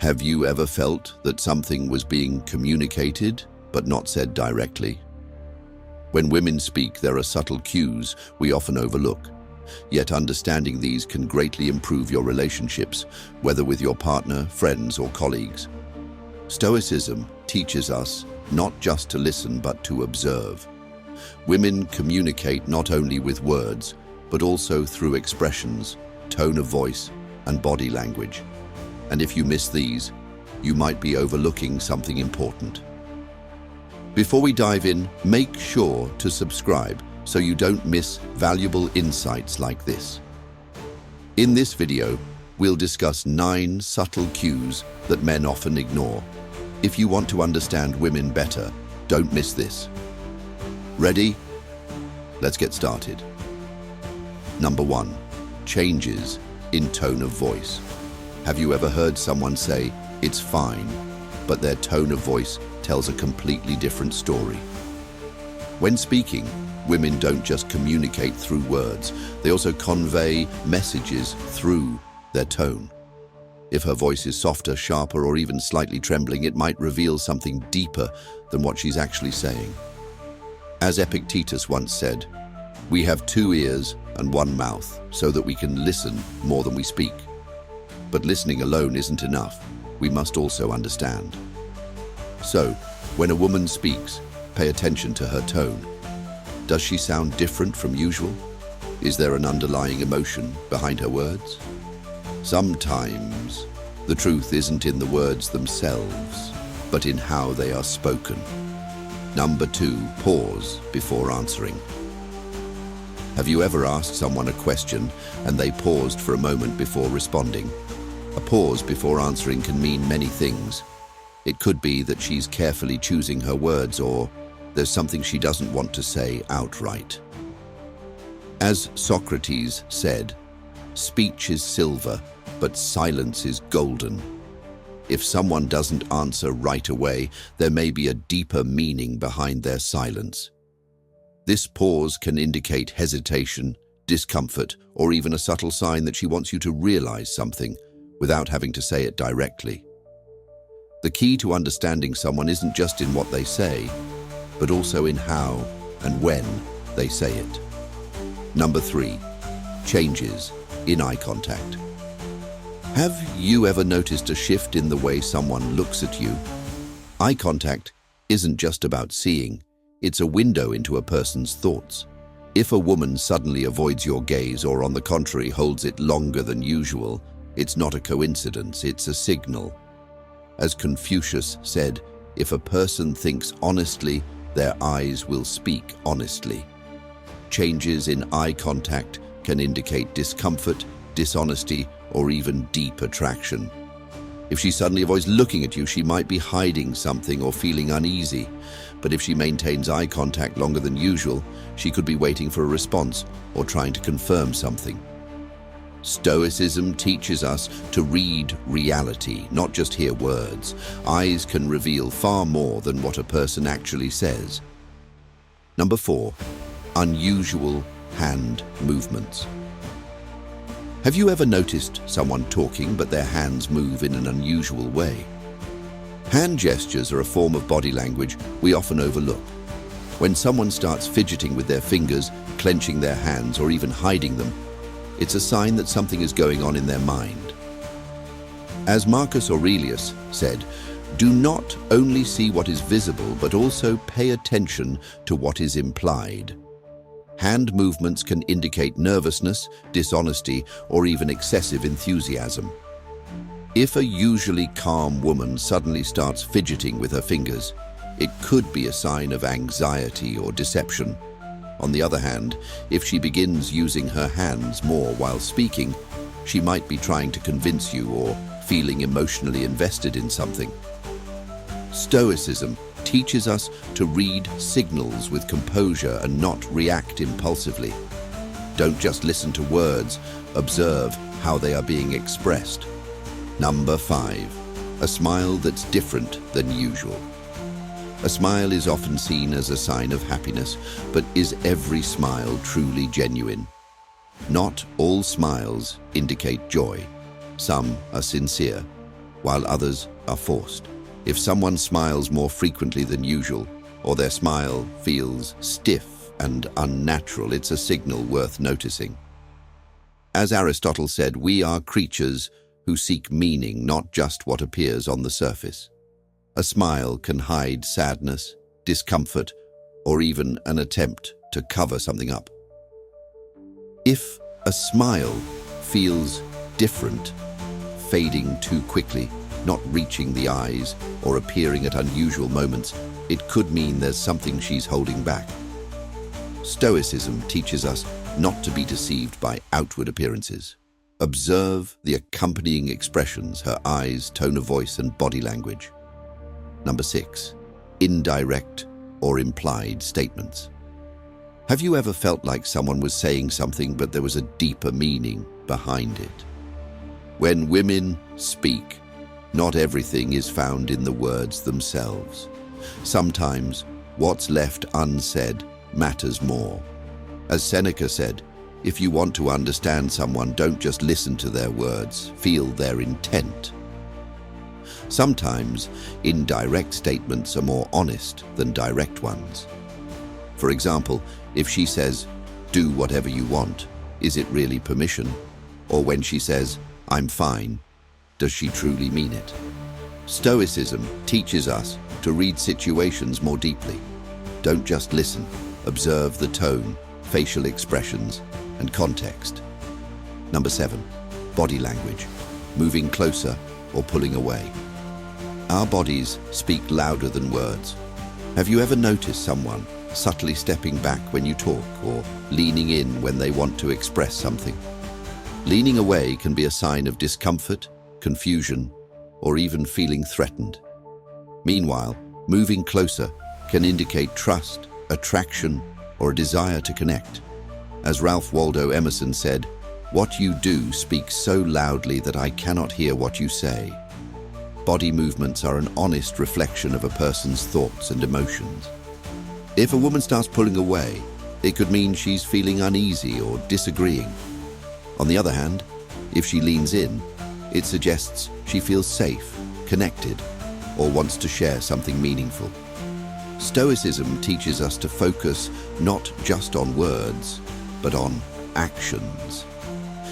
Have you ever felt that something was being communicated but not said directly? When women speak, there are subtle cues we often overlook. Yet understanding these can greatly improve your relationships, whether with your partner, friends, or colleagues. Stoicism teaches us not just to listen but to observe. Women communicate not only with words, but also through expressions, tone of voice, and body language. And if you miss these, you might be overlooking something important. Before we dive in, make sure to subscribe so you don't miss valuable insights like this. In this video, we'll discuss 9 subtle cues that men often ignore. If you want to understand women better, don't miss this. Ready? Let's get started. Number 1. Changes in tone of voice. Have you ever heard someone say, "It's fine," but their tone of voice tells a completely different story? When speaking, women don't just communicate through words, they also convey messages through their tone. If her voice is softer, sharper, or even slightly trembling, it might reveal something deeper than what she's actually saying. As Epictetus once said, "We have 2 ears and 1 mouth so that we can listen more than we speak." But listening alone isn't enough. We must also understand. So, when a woman speaks, pay attention to her tone. Does she sound different from usual? Is there an underlying emotion behind her words? Sometimes, the truth isn't in the words themselves, but in how they are spoken. Number 2, pause before answering. Have you ever asked someone a question and they paused for a moment before responding? A pause before answering can mean many things. It could be that she's carefully choosing her words, or there's something she doesn't want to say outright. As Socrates said, "Speech is silver, but silence is golden." If someone doesn't answer right away, there may be a deeper meaning behind their silence. This pause can indicate hesitation, discomfort, or even a subtle sign that she wants you to realize something without having to say it directly. The key to understanding someone isn't just in what they say, but also in how and when they say it. Number 3, changes in eye contact. Have you ever noticed a shift in the way someone looks at you? Eye contact isn't just about seeing, it's a window into a person's thoughts. If a woman suddenly avoids your gaze or, on the contrary, holds it longer than usual, it's not a coincidence, it's a signal. As Confucius said, if a person thinks honestly, their eyes will speak honestly. Changes in eye contact can indicate discomfort, dishonesty, or even deep attraction. If she suddenly avoids looking at you, she might be hiding something or feeling uneasy. But if she maintains eye contact longer than usual, she could be waiting for a response or trying to confirm something. Stoicism teaches us to read reality, not just hear words. Eyes can reveal far more than what a person actually says. Number 4, unusual hand movements. Have you ever noticed someone talking but their hands move in an unusual way? Hand gestures are a form of body language we often overlook. When someone starts fidgeting with their fingers, clenching their hands, or even hiding them, it's a sign that something is going on in their mind. As Marcus Aurelius said, "Do not only see what is visible, but also pay attention to what is implied." Hand movements can indicate nervousness, dishonesty, or even excessive enthusiasm. If a usually calm woman suddenly starts fidgeting with her fingers, it could be a sign of anxiety or deception. On the other hand, if she begins using her hands more while speaking, she might be trying to convince you or feeling emotionally invested in something. Stoicism teaches us to read signals with composure and not react impulsively. Don't just listen to words, observe how they are being expressed. Number 5, a smile that's different than usual. A smile is often seen as a sign of happiness, but is every smile truly genuine? Not all smiles indicate joy. Some are sincere. while others are forced. If someone smiles more frequently than usual, or their smile feels stiff and unnatural, it's a signal worth noticing. As Aristotle said, we are creatures who seek meaning, not just what appears on the surface. A smile can hide sadness, discomfort, or even an attempt to cover something up. If a smile feels different, fading too quickly, not reaching the eyes, or appearing at unusual moments, it could mean there's something she's holding back. Stoicism teaches us not to be deceived by outward appearances. Observe the accompanying expressions, her eyes, tone of voice, and body language. Number 6. Indirect or implied statements. Have you ever felt like someone was saying something but there was a deeper meaning behind it? When women speak, not everything is found in the words themselves. Sometimes what's left unsaid matters more. As Seneca said, if you want to understand someone, don't just listen to their words, feel their intent. Sometimes indirect statements are more honest than direct ones. For example, if she says, "Do whatever you want," is it really permission? Or when she says, "I'm fine," does she truly mean it? Stoicism teaches us to read situations more deeply. Don't just listen. Observe the tone, facial expressions, and context. Number 7. Body language. Moving closer or pulling away. Our bodies speak louder than words. Have you ever noticed someone subtly stepping back when you talk, or leaning in when they want to express something? Leaning away can be a sign of discomfort, confusion, or even feeling threatened. Meanwhile, moving closer can indicate trust, attraction, or a desire to connect. As Ralph Waldo Emerson said, "What you do speaks so loudly that I cannot hear what you say." Body movements are an honest reflection of a person's thoughts and emotions. If a woman starts pulling away, it could mean she's feeling uneasy or disagreeing. On the other hand, if she leans in, it suggests she feels safe, connected, or wants to share something meaningful. Stoicism teaches us to focus not just on words, but on actions.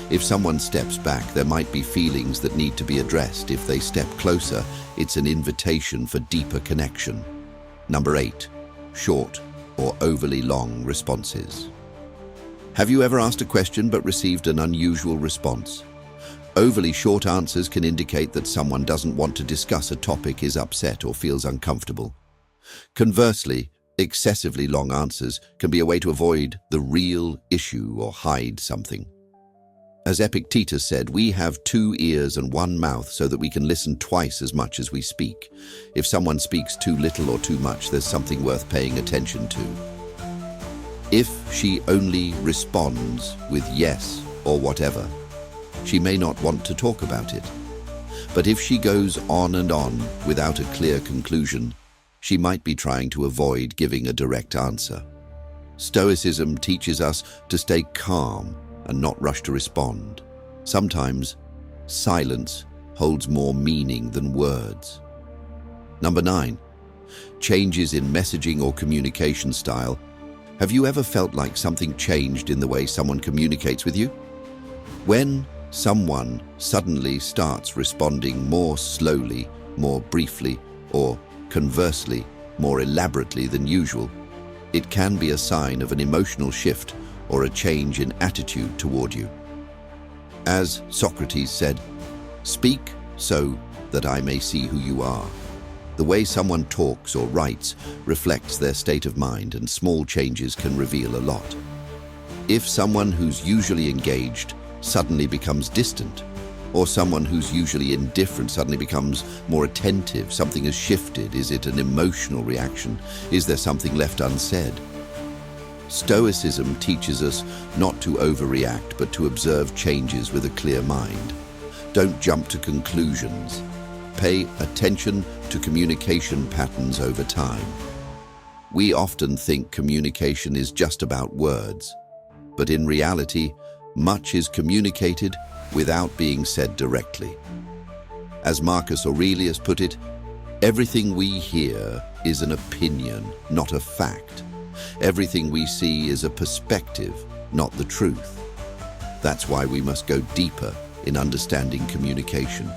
If someone steps back, there might be feelings that need to be addressed. If they step closer, it's an invitation for deeper connection. Number 8. Short or overly long responses. Have you ever asked a question but received an unusual response? Overly short answers can indicate that someone doesn't want to discuss a topic, is upset, or feels uncomfortable. Conversely, excessively long answers can be a way to avoid the real issue or hide something. As Epictetus said, we have 2 ears and 1 mouth so that we can listen twice as much as we speak. If someone speaks too little or too much, there's something worth paying attention to. If she only responds with yes or whatever, she may not want to talk about it. But if she goes on and on without a clear conclusion, she might be trying to avoid giving a direct answer. Stoicism teaches us to stay calm and not rush to respond. Sometimes silence holds more meaning than words. Number 9. Changes in messaging or communication style. Have you ever felt like something changed in the way someone communicates with you? When someone suddenly starts responding more slowly, more briefly, or conversely, more elaborately than usual, it can be a sign of an emotional shift or a change in attitude toward you. As Socrates said, "Speak so that I may see who you are." The way someone talks or writes reflects their state of mind, and small changes can reveal a lot. If someone who's usually engaged suddenly becomes distant, or someone who's usually indifferent suddenly becomes more attentive, something has shifted. Is it an emotional reaction? Is there something left unsaid? Stoicism teaches us not to overreact, but to observe changes with a clear mind. Don't jump to conclusions. Pay attention to communication patterns over time. We often think communication is just about words, but in reality, much is communicated without being said directly. As Marcus Aurelius put it, everything we hear is an opinion, not a fact. Everything we see is a perspective, not the truth. That's why we must go deeper in understanding communication.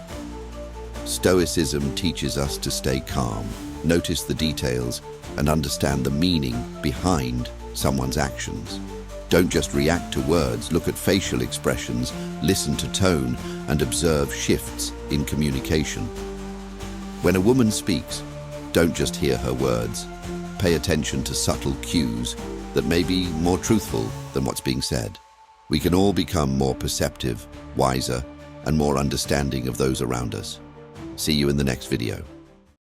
Stoicism teaches us to stay calm, notice the details, and understand the meaning behind someone's actions. Don't just react to words, look at facial expressions, listen to tone, and observe shifts in communication. When a woman speaks, don't just hear her words. Pay attention to subtle cues that may be more truthful than what's being said. We can all become more perceptive, wiser, and more understanding of those around us. See you in the next video.